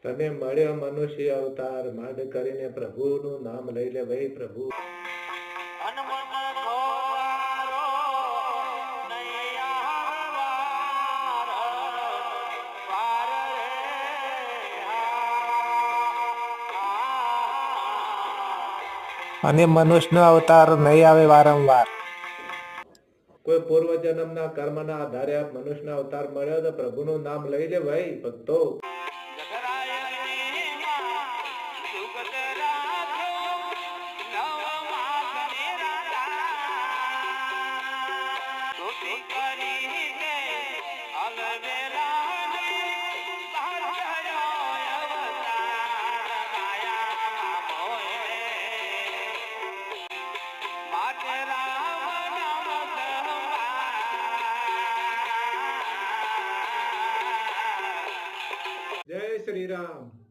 તને મળ્યો મનુષ્ય અવતાર માંડ કરીને પ્રભુનું નામ લઈ લે ભાઈ પ્રભુ. અને મનુષ્યનો અવતાર નહીં આવે વારંવાર. કોઈ પૂર્વ જન્મના કર્મના આધારે આ મનુષ્યનો અવતાર મળ્યો તો પ્રભુનું નામ લઈ લે ભાઈ ભક્તો. જય શ્રી રામ.